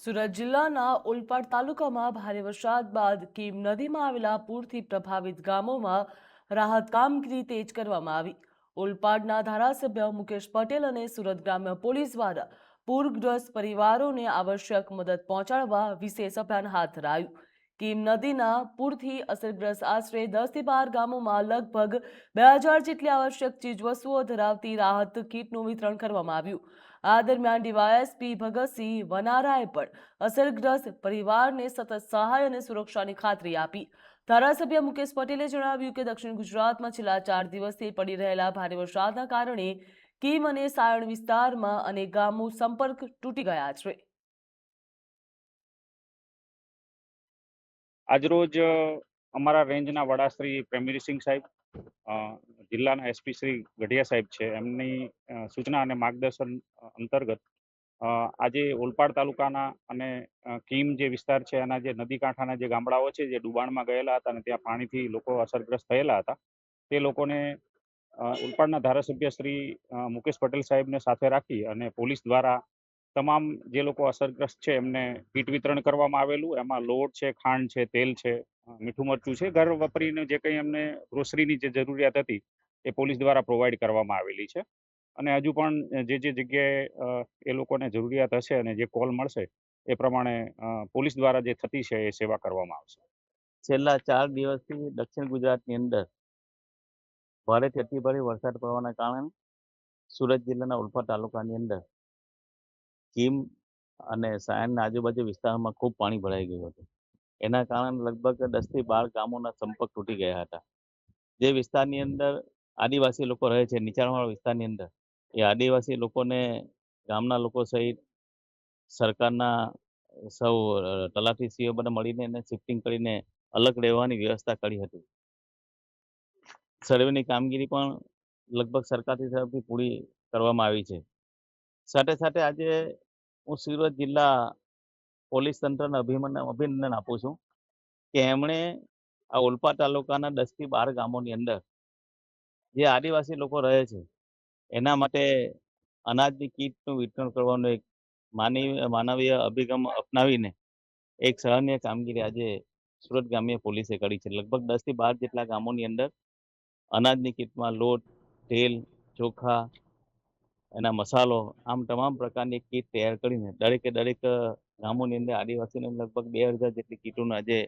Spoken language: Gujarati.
સુરત જિલ્લાના ઓલપાડ તાલુકામાં ભારે વરસાદ બાદ કીમ નદીમાં આવેલા પૂરથી પ્રભાવિત ગામોમાં રાહત કામગીરી તેજ કરવામાં આવી। ઓલપાડના ધારાસભ્ય મુકેશ પટેલ અને સુરત ગ્રામ્ય પોલીસ દ્વારા પૂરગ્રસ્ત પરિવારોને આવશ્યક મદદ પહોંચાડવા વિશેષ અભિયાન હાથ ધરાયું। કીમ નદીના પૂરથી અસરગ્રસ્ત આશરે 10 થી 12 ગામોમાં લગભગ 2000 જેટલી આવશ્યક ચીજવસ્તુઓ ધરાવતી રાહત કીટનું વિતરણ કરવામાં આવ્યું। આ દરમિયાન ડીવાયએસપી ભગતસિંહ વનારાએ પણ અસરગ્રસ્ત પરિવારને સતત સહાય અને સુરક્ષાની ખાતરી આપી। ધારાસભ્ય મુકેશ પટેલે જણાવ્યું કે દક્ષિણ ગુજરાતમાં છેલ્લા 4 દિવસથી પડી રહેલા ભારે વરસાદના કારણે કીમ અને સાયણ વિસ્તારમાં અનેક ગામો સંપર્ક તૂટી ગયા છે। આજરોજ અમારા રેન્જના વડા શ્રી પ્રેમીરસિંહ સાહેબ, અ, જિલ્લાના એસપી શ્રી ગઢિયા સાહેબ છે, એમની સૂચના અને માર્ગદર્શન અંતર્ગત આજે ઓલપાડ તાલુકાના અને કીમ જે વિસ્તાર છે એના જે નદી કાંઠાના જે ગામડાઓ છે જે ડુબાણમાં ગયેલા હતા અને ત્યાં પાણીથી લોકો અસરગ્રસ્ત થયેલા હતા તે લોકોને ઓલપાડના ધારાસભ્ય શ્રી મુકેશ પટેલ સાહેબને સાથે રાખી અને પોલીસ દ્વારા તમામ જે લોકો અસરગ્રસ્ત છે એમને કીટ વિતરણ કરવામાં આવેલું। એમાં લોટ છે, ખાંડ છે, તેલ છે, મીઠું મરચું છે, ઘર વપરીને જે કંઈ એમને ગ્રોસરીની જે જરૂરિયાત હતી એ પોલીસ દ્વારા પ્રોવાઈડ કરવામાં આવેલી છે। અને હજુ પણ જે જગ્યાએ એ લોકોને જરૂરિયાત હશે અને જે કોલ મળશે એ પ્રમાણે પોલીસ દ્વારા જે થતી છે એ સેવા કરવામાં આવશે। છેલ્લા 4 દિવસથી દક્ષિણ ગુજરાતની અંદર ભારેથી અતિભારે વરસાદ પડવાના કારણે સુરત જિલ્લાના ઉલ્ફા તાલુકાની અંદર કીમ અને સાયણના આજુબાજુ વિસ્તારમાં ખૂબ પાણી ભરાઈ ગયું હતું। એના કારણે લગભગ 10 થી 12 ગામોના સંપર્ક તૂટી ગયા હતા। જે વિસ્તારની અંદર આદિવાસી લોકો રહે છે, નીચાણવાળા વિસ્તારની અંદર, એ આદિવાસી લોકોને ગામના લોકો સહિત સરકારના સૌ તલાટીશ્રીઓ બધા મળીને એને શિફ્ટિંગ કરીને અલગ રહેવાની વ્યવસ્થા કરી હતી। સર્વેની કામગીરી પણ લગભગ સરકારની તરફથી પૂરી કરવામાં આવી છે। સાથે સાથે આજે હું સુરત જિલ્લા પોલીસ તંત્રને અભિનંદન આપું છું કે એમણે આ ઓલપાડ તાલુકાના 10 થી 12 ગામોની અંદર જે આદિવાસી લોકો રહે છે એના માટે અનાજની કીટનું વિતરણ કરવાનો એક માનવીય અભિગમ અપનાવીને એક સરાહનીય કામગીરી આજે સુરત ગ્રામ્ય પોલીસે કરી છે। લગભગ 10 થી 12 જેટલા ગામોની અંદર અનાજની કીટમાં લોટ, તેલ, ચોખા, એના મસાલો, આમ તમામ પ્રકારની કીટ તૈયાર કરીને દરેકે દરેક ગામોની અંદર આદિવાસીને લગભગ 2000 જેટલી કીટોનું આજે